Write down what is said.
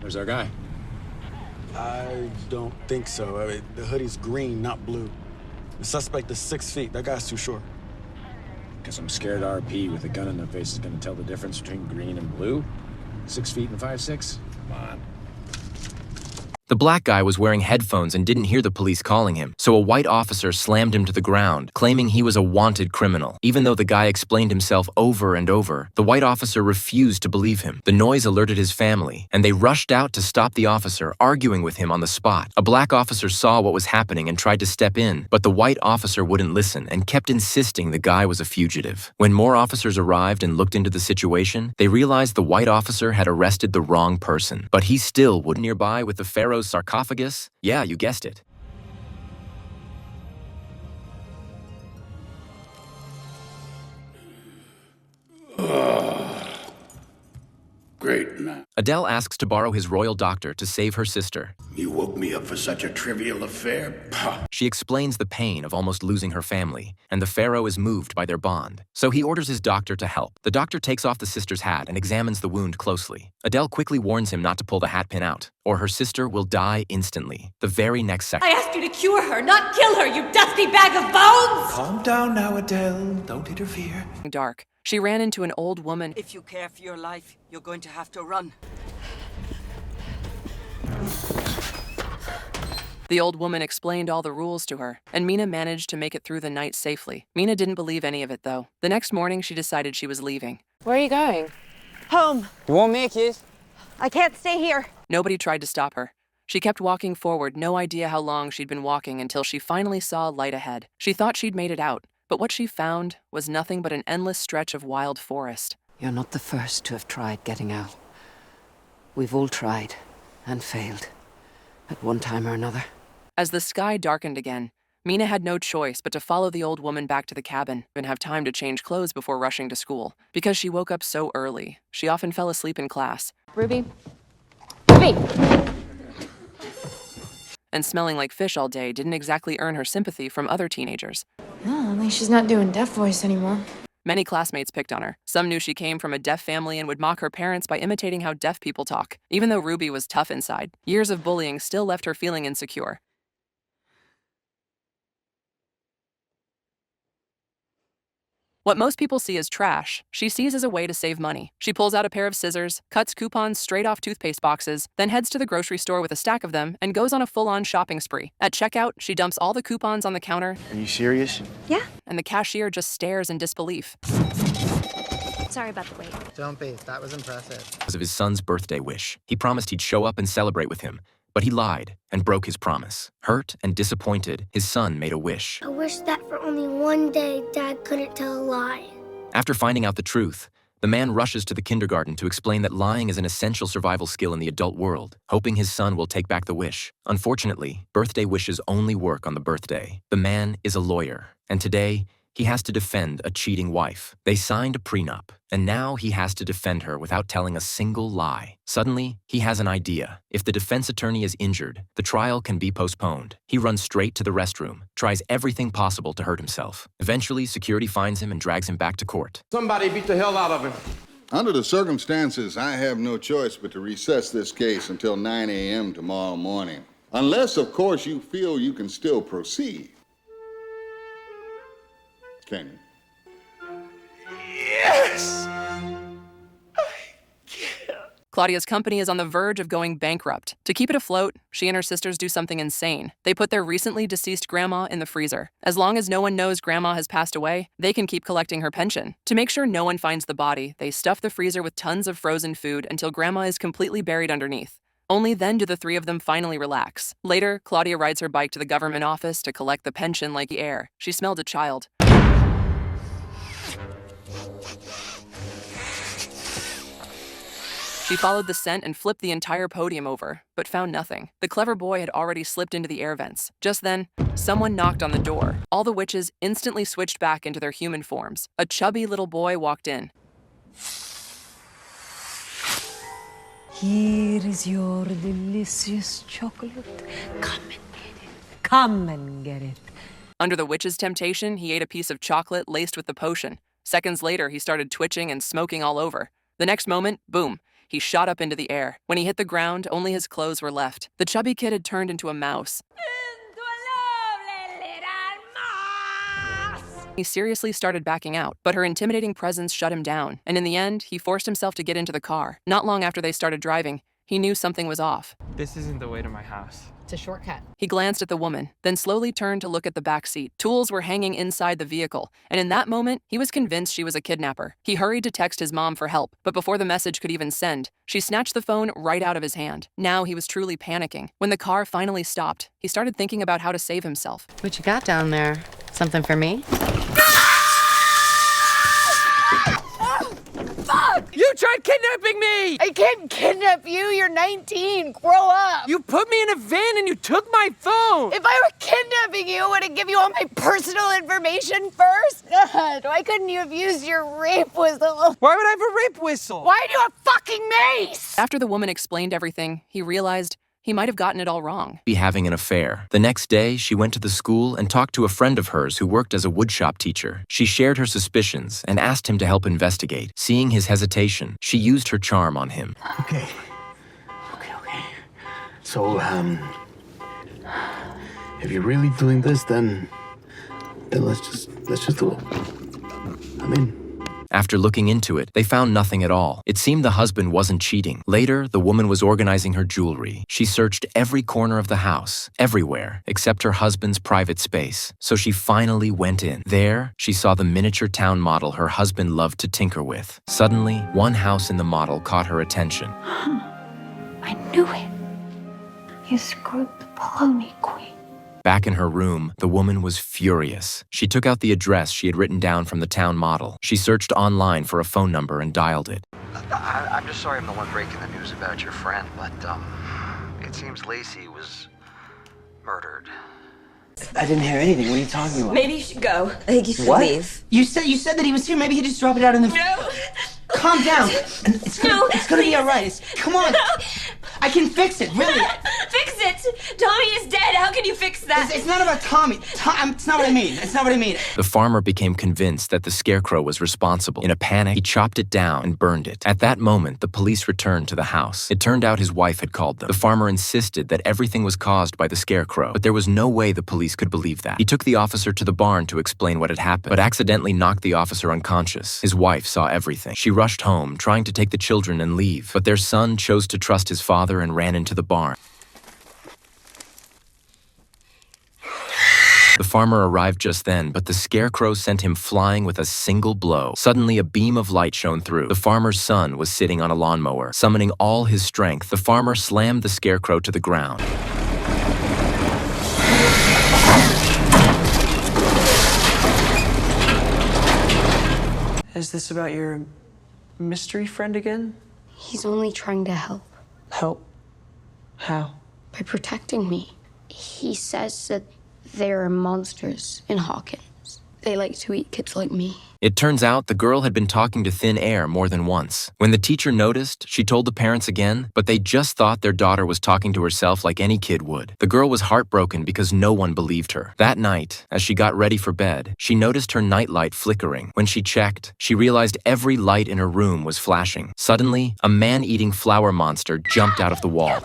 Where's our guy? I don't think so. I mean, the hoodie's green, not blue. The suspect is 6 feet. That guy's too short. Guess I'm scared RP with a gun in their face is gonna tell the difference between green and blue. 6 feet and 5'6"? Come on. The black guy was wearing headphones and didn't hear the police calling him, so a white officer slammed him to the ground, claiming he was a wanted criminal. Even though the guy explained himself over and over, the white officer refused to believe him. The noise alerted his family, and they rushed out to stop the officer, arguing with him on the spot. A black officer saw what was happening and tried to step in, but the white officer wouldn't listen and kept insisting the guy was a fugitive. When more officers arrived and looked into the situation, they realized the white officer had arrested the wrong person, but he still wouldn't. Nearby with the Pharaoh's sarcophagus? Yeah, you guessed it. Great man. Adele asks to borrow his royal doctor to save her sister. You woke me up for such a trivial affair? Pah. She explains the pain of almost losing her family, and the Pharaoh is moved by their bond. So he orders his doctor to help. The doctor takes off the sister's hat and examines the wound closely. Adele quickly warns him not to pull the hat pin out, or her sister will die instantly. The very next second. I asked you to cure her, not kill her, you dusty bag of bones! Calm down now, Adele. Don't interfere. Dark. She ran into an old woman. If you care for your life, you're going to have to run. The old woman explained all the rules to her, and Mina managed to make it through the night safely. Mina didn't believe any of it, though. The next morning, she decided she was leaving. Where are you going? Home. You won't make it. I can't stay here. Nobody tried to stop her. She kept walking forward, no idea how long she'd been walking until she finally saw a light ahead. She thought she'd made it out, but what she found was nothing but an endless stretch of wild forest. You're not the first to have tried getting out. We've all tried and failed at one time or another. As the sky darkened again, Mina had no choice but to follow the old woman back to the cabin and have time to change clothes before rushing to school. Because she woke up so early, she often fell asleep in class. Ruby? Ruby! And smelling like fish all day didn't exactly earn her sympathy from other teenagers. Oh, at least she's not doing deaf voice anymore. Many classmates picked on her. Some knew she came from a deaf family and would mock her parents by imitating how deaf people talk. Even though Ruby was tough inside, years of bullying still left her feeling insecure. What most people see as trash, she sees as a way to save money. She pulls out a pair of scissors, cuts coupons straight off toothpaste boxes, then heads to the grocery store with a stack of them and goes on a full-on shopping spree. At checkout, she dumps all the coupons on the counter. Are you serious? Yeah. And the cashier just stares in disbelief. Sorry about the wait. Don't be. That was impressive. Because of his son's birthday wish. He promised he'd show up and celebrate with him, but he lied and broke his promise. Hurt and disappointed, his son made a wish. I wish that for only one day Dad couldn't tell a lie. After finding out the truth, the man rushes to the kindergarten to explain that lying is an essential survival skill in the adult world, hoping his son will take back the wish. Unfortunately, birthday wishes only work on the birthday. The man is a lawyer, and today, he has to defend a cheating wife. They signed a prenup, and now he has to defend her without telling a single lie. Suddenly, he has an idea. If the defense attorney is injured, the trial can be postponed. He runs straight to the restroom, tries everything possible to hurt himself. Eventually, security finds him and drags him back to court. Somebody beat the hell out of him. Under the circumstances, I have no choice but to recess this case until 9 a.m. tomorrow morning. Unless, of course, you feel you can still proceed. Can you? Yes! Claudia's company is on the verge of going bankrupt. To keep it afloat, she and her sisters do something insane. They put their recently deceased grandma in the freezer. As long as no one knows grandma has passed away, they can keep collecting her pension. To make sure no one finds the body, they stuff the freezer with tons of frozen food until grandma is completely buried underneath. Only then do the three of them finally relax. Later, Claudia rides her bike to the government office to collect the pension like the air. She smelled a child. She followed the scent and flipped the entire podium over, but found nothing. The clever boy had already slipped into the air vents. Just then, someone knocked on the door. All the witches instantly switched back into their human forms. A chubby little boy walked in. Here is your delicious chocolate. Come and get it. Come and get it. Under the witch's temptation, he ate a piece of chocolate laced with the potion. Seconds later, he started twitching and smoking all over. The next moment, boom, He shot up into the air. When he hit the ground, only his clothes were left. The chubby kid had turned into a mouse. He seriously started backing out, but her intimidating presence shut him down, and in the end, he forced himself to get into the car. Not long after they started driving, he knew something was off. This isn't the way to my house. It's a shortcut. He glanced at the woman, then slowly turned to look at the back seat. Tools were hanging inside the vehicle, and in that moment, he was convinced she was a kidnapper. He hurried to text his mom for help, but before the message could even send, she snatched the phone right out of his hand. Now he was truly panicking. When the car finally stopped, he started thinking about how to save himself. What you got down there? Something for me? You tried kidnapping me! I can't kidnap you. You're 19. Grow up. You put me in a van and you took my phone! If I were kidnapping you, would it give you all my personal information first? God, why couldn't you have used your rape whistle? Why would I have a rape whistle? Why do you have fucking mace? After the woman explained everything, he realized he might have gotten it all wrong. Be having an affair. The next day, she went to the school and talked to a friend of hers who worked as a woodshop teacher. She shared her suspicions and asked him to help investigate. Seeing his hesitation, she used her charm on him. Okay. So, if you're really doing this, then let's just do it. I'm in. After looking into it, they found nothing at all. It seemed the husband wasn't cheating. Later, the woman was organizing her jewelry. She searched every corner of the house, everywhere, except her husband's private space. So she finally went in. There, she saw the miniature town model her husband loved to tinker with. Suddenly, one house in the model caught her attention. I knew it. You screwed the pony queen. Back in her room, the woman was furious. She took out the address she had written down from the town model. She searched online for a phone number and dialed it. I'm just sorry I'm the one breaking the news about your friend, but, it seems Lacey was murdered. I didn't hear anything. What are you talking about? Maybe you should go. I think you should What? leave. You said that he was here. Maybe he just dropped it out in the... No! Calm down. It's gonna be all right. Come on. No. I can fix it, really. Fix it! Tommy is dead. How can you fix that? It's not about Tommy. It's not what I mean. It's not what I mean. The farmer became convinced that the scarecrow was responsible. In a panic, he chopped it down and burned it. At that moment, the police returned to the house. It turned out his wife had called them. The farmer insisted that everything was caused by the scarecrow, but there was no way the police could believe that. He took the officer to the barn to explain what had happened, but accidentally knocked the officer unconscious. His wife saw everything. She rushed home, trying to take the children and leave, but their son chose to trust his father and ran into the barn. The farmer arrived just then, but the scarecrow sent him flying with a single blow. Suddenly, a beam of light shone through. The farmer's son was sitting on a lawnmower. Summoning all his strength, the farmer slammed the scarecrow to the ground. Is this about your mystery friend again? He's only trying to help. Help? How? By protecting me. He says that there are monsters in Hawkins. They like to eat kids like me. It turns out the girl had been talking to thin air more than once. When the teacher noticed, she told the parents again, but they just thought their daughter was talking to herself like any kid would. The girl was heartbroken because no one believed her. That night, as she got ready for bed, she noticed her nightlight flickering. When she checked, she realized every light in her room was flashing. Suddenly, a man-eating flower monster jumped out of the wall.